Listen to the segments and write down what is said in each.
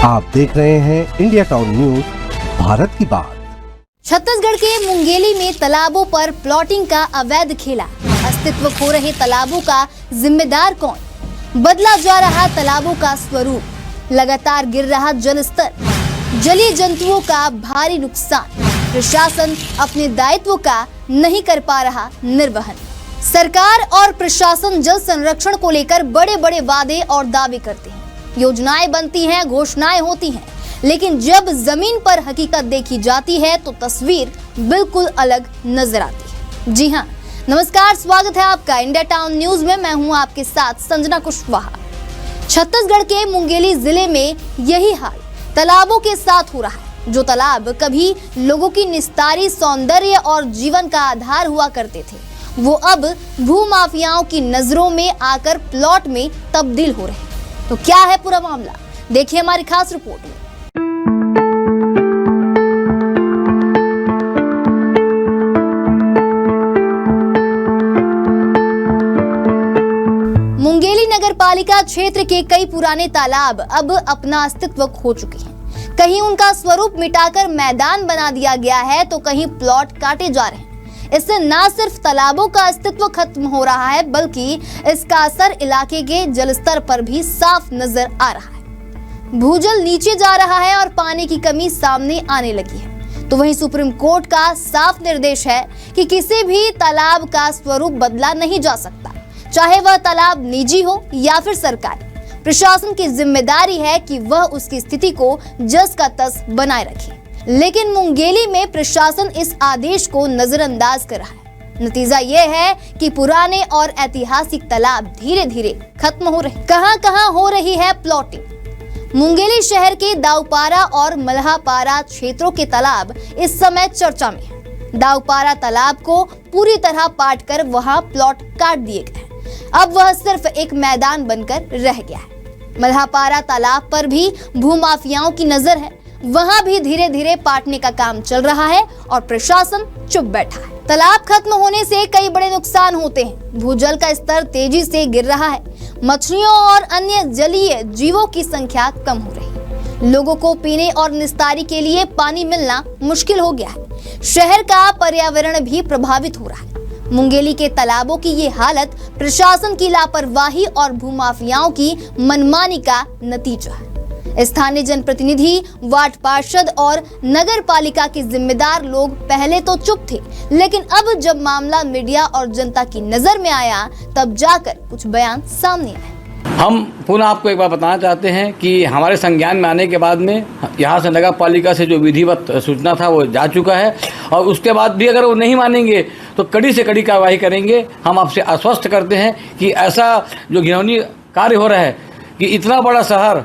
आप देख रहे हैं इंडिया टाउन न्यूज, भारत की बात। छत्तीसगढ़ के मुंगेली में तालाबों पर प्लॉटिंग का अवैध खेला। अस्तित्व खो रहे तालाबों का जिम्मेदार कौन? बदला जा रहा तालाबों का स्वरूप, लगातार गिर रहा जल स्तर, जलीय जंतुओं का भारी नुकसान। प्रशासन अपने दायित्व का नहीं कर पा रहा निर्वहन। सरकार और प्रशासन जल संरक्षण को लेकर बड़े बड़े वादे और दावे करते हैं, योजनाएं बनती हैं, घोषणाएं होती हैं, लेकिन जब जमीन पर हकीकत देखी जाती है तो तस्वीर बिल्कुल अलग नजर आती है। जी हां, नमस्कार, स्वागत है आपका इंडिया टाउन न्यूज में। मैं हूं आपके साथ संजना कुशवाहा। छत्तीसगढ़ के मुंगेली जिले में यही हाल तालाबों के साथ हो रहा है। जो तालाब कभी लोगों की निस्तारी, सौंदर्य और जीवन का आधार हुआ करते थे, वो अब भूमाफियाओं की नजरों में आकर प्लॉट में तब्दील हो रहे हैं। तो क्या है पूरा मामला, देखिए हमारी खास रिपोर्ट में। मुंगेली नगर पालिका क्षेत्र के कई पुराने तालाब अब अपना अस्तित्व खो चुके हैं। कहीं उनका स्वरूप मिटाकर मैदान बना दिया गया है, तो कहीं प्लॉट काटे जा रहे हैं। इससे न सिर्फ तालाबों का अस्तित्व खत्म हो रहा है, बल्कि इसका असर इलाके के जलस्तर पर भी साफ नजर आ रहा है। भूजल नीचे जा रहा है और पानी की कमी सामने आने लगी है। तो वहीं सुप्रीम कोर्ट का साफ निर्देश है कि किसी भी तालाब का स्वरूप बदला नहीं जा सकता, चाहे वह तालाब निजी हो या फिर सरकारी। प्रशासन की जिम्मेदारी है कि वह उसकी स्थिति को जस का तस बनाए रखे। लेकिन मुंगेली में प्रशासन इस आदेश को नजरअंदाज कर रहा है। नतीजा यह है कि पुराने और ऐतिहासिक तालाब धीरे धीरे खत्म हो रहे। कहां-कहां हो रही है प्लॉटिंग? मुंगेली शहर के दाऊपारा और मल्हापारा क्षेत्रों के तालाब इस समय चर्चा में है। दाऊपारा तालाब को पूरी तरह पाट कर वहां प्लॉट काट दिए गए हैं। अब वह सिर्फ एक मैदान बनकर रह गया है। मल्हापारा तालाब पर भी भूमाफियाओं की नजर है। वहां भी धीरे धीरे पाटने का काम चल रहा है और प्रशासन चुप बैठा है। तालाब खत्म होने से कई बड़े नुकसान होते हैं। भूजल का स्तर तेजी से गिर रहा है। मछलियों और अन्य जलीय जीवों की संख्या कम हो रही है। लोगों को पीने और निस्तारी के लिए पानी मिलना मुश्किल हो गया है। शहर का पर्यावरण भी प्रभावित हो रहा है। मुंगेली के तालाबों की ये हालत प्रशासन की लापरवाही और भूमाफियाओं की मनमानी का नतीजा है। स्थानीय जनप्रतिनिधि, वार्ड पार्षद और नगर पालिका के जिम्मेदार लोग पहले तो चुप थे, लेकिन अब जब मामला मीडिया और जनता की नजर में आया, तब जाकर कुछ बयान सामने आए। हम पुनः आपको एक बार बताना चाहते हैं कि हमारे संज्ञान में आने के बाद में यहाँ से नगर पालिका से जो विधिवत सूचना था वो जा चुका है, और उसके बाद भी अगर वो नहीं मानेंगे तो कड़ी से कड़ी कार्रवाई करेंगे। हम आपसे आश्वस्त करते हैं कि ऐसा जो घिनौनी कार्य हो रहा है कि इतना बड़ा शहर,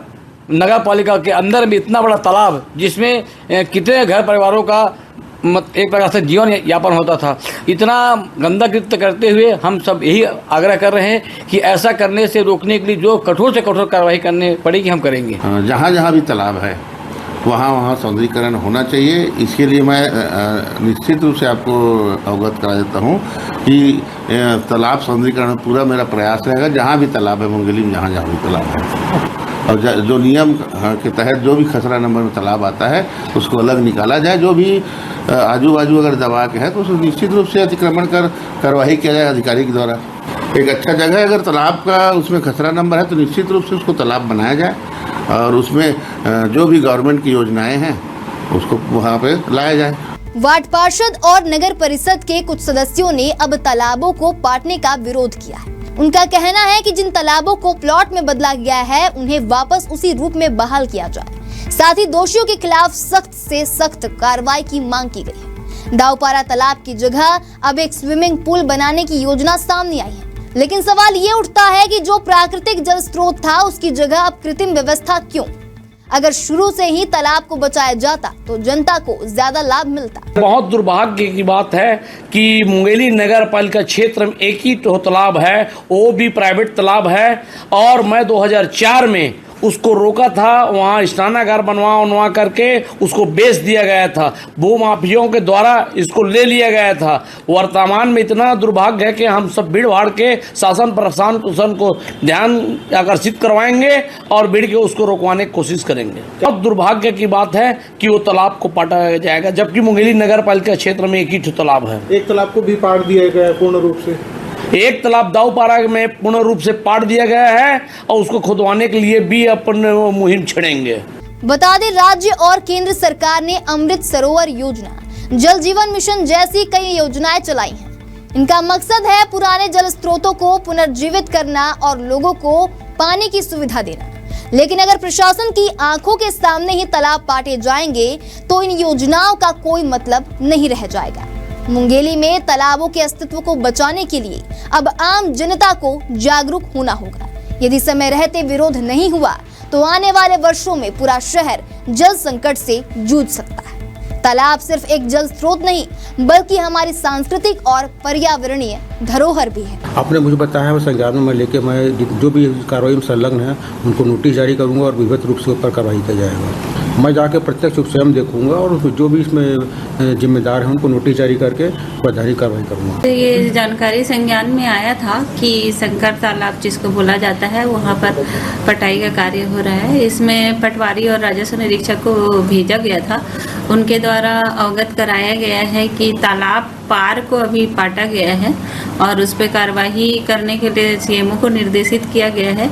नगर पालिका के अंदर में इतना बड़ा तालाब, जिसमें कितने घर परिवारों का एक प्रकार से जीवन यापन होता था, इतना गंदा कृत्य करते हुए हम सब यही आग्रह कर रहे हैं कि ऐसा करने से रोकने के लिए जो कठोर से कठोर कार्रवाई करने पड़ेगी, हम करेंगे। जहाँ जहाँ भी तालाब है वहाँ सौंदर्यीकरण होना चाहिए। इसके लिए मैं निश्चित रूप से आपको अवगत करा देता हूँ कि तालाब सौंदर्यीकरण पूरा मेरा प्रयास रहेगा। जहाँ भी तालाब है मुंगेली में, जहाँ भी तालाब है, और जो नियम के तहत जो भी खसरा नंबर में तालाब आता है उसको अलग निकाला जाए। जो भी आजू बाजू अगर दबा के है तो उसको निश्चित रूप से अतिक्रमण कर कार्रवाई किया जाए अधिकारी के द्वारा। एक अच्छा जगह है, अगर तालाब का उसमें खसरा नंबर है तो निश्चित रूप से उसको तालाब बनाया जाए, और उसमें जो भी गवर्नमेंट की योजनाएं हैं उसको वहाँ पे लाया जाए। वार्ड पार्षद और नगर परिषद के कुछ सदस्यों ने अब तालाबों को पाटने का विरोध किया है। उनका कहना है कि जिन तालाबों को प्लॉट में बदला गया है उन्हें वापस उसी रूप में बहाल किया जाए। साथ ही दोषियों के खिलाफ सख्त से सख्त कार्रवाई की मांग की गई है। दाऊपारा तालाब की जगह अब एक स्विमिंग पूल बनाने की योजना सामने आई है, लेकिन सवाल ये उठता है कि जो प्राकृतिक जल स्रोत था उसकी जगह अब कृत्रिम व्यवस्था क्यों? अगर शुरू से ही तालाब को बचाया जाता तो जनता को ज्यादा लाभ मिलता। बहुत दुर्भाग्य की बात है कि मुंगेली नगर पालिका क्षेत्र में एक ही तो तालाब है, वो भी प्राइवेट तालाब है, और मैं 2004 में उसको रोका था, वहाँ स्नानागार बनवा करके उसको बेच दिया गया था। भूमाफियाओं के द्वारा इसको ले लिया गया था। वर्तमान में इतना दुर्भाग्य है कि हम सब भीड़ भाड़ के शासन प्रशासन को ध्यान आकर्षित करवाएंगे और भीड़ के उसको रोकवाने की कोशिश करेंगे। बहुत दुर्भाग्य की बात है कि वो तालाब को पाटा जाएगा, जबकि मुंगेली नगर पालिका क्षेत्र में एक ही तालाब है। एक तालाब को भी पाट दिया गया है पूर्ण रूप से। एक तालाब दाऊपारा में पूर्ण रूप से पाट दिया गया है और उसको खुदवाने के लिए भी अपन मुहिम छेड़ेंगे। बता दें, राज्य और केंद्र सरकार ने अमृत सरोवर योजना, जल जीवन मिशन जैसी कई योजनाएं चलाई हैं। इनका मकसद है पुराने जल स्रोतों को पुनर्जीवित करना और लोगों को पानी की सुविधा देना। लेकिन अगर प्रशासन की आंखों के सामने ही तालाब पाटे जाएंगे तो इन योजनाओं का कोई मतलब नहीं रह जाएगा। मुंगेली में तालाबों के अस्तित्व को बचाने के लिए अब आम जनता को जागरूक होना होगा। यदि समय रहते विरोध नहीं हुआ तो आने वाले वर्षों में पूरा शहर जल संकट से जूझ सकता है। तालाब सिर्फ एक जल स्रोत नहीं बल्कि हमारी सांस्कृतिक और पर्यावरणीय धरोहर भी है। आपने मुझे बताया, वो संज्ञान में लेके मैं जो भी कार्रवाई में संलग्न है उनको नोटिस जारी करूंगा और विधिवत रूप से ऊपर कार्रवाई किया जाएगा। मैं जाके प्रत्यक्ष रूप से हम देखूंगा और जो भी इसमें जिम्मेदार हैं उनको नोटिस जारी करके वैधानिक कार्रवाई करूंगा। ये जानकारी संज्ञान में आया था कि शंकर तालाब जिसको बोला जाता है वहाँ पर पटाई का कार्य हो रहा है। इसमें पटवारी और राजस्व निरीक्षक को भेजा गया था। उनके द्वारा अवगत कराया गया है कि तालाब पार को अभी पाटा गया है और उस पर कार्रवाई करने के लिए सीएमओ को निर्देशित किया गया है।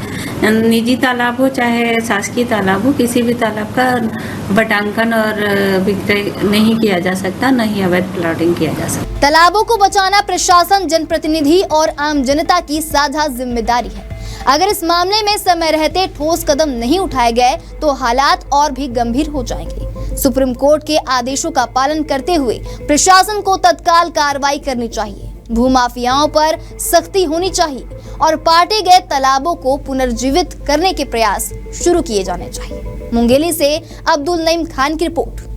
निजी तालाब हो चाहे शासकीय तालाब हो, किसी भी तालाब का बटांकन और विक्रय नहीं किया जा सकता, न ही अवैध प्लॉटिंग किया जा सकता। तालाबों को बचाना प्रशासन, जनप्रतिनिधि और आम जनता की साझा जिम्मेदारी है। अगर इस मामले में समय रहते ठोस कदम नहीं उठाए गए तो हालात और भी गंभीर हो जाएंगे। सुप्रीम कोर्ट के आदेशों का पालन करते हुए प्रशासन को तत्काल कार्रवाई करनी चाहिए, भूमाफियाओं पर सख्ती होनी चाहिए और पाटे गए तालाबों को पुनर्जीवित करने के प्रयास शुरू किए जाने चाहिए। मुंगेली से अब्दुल नईम खान की रिपोर्ट।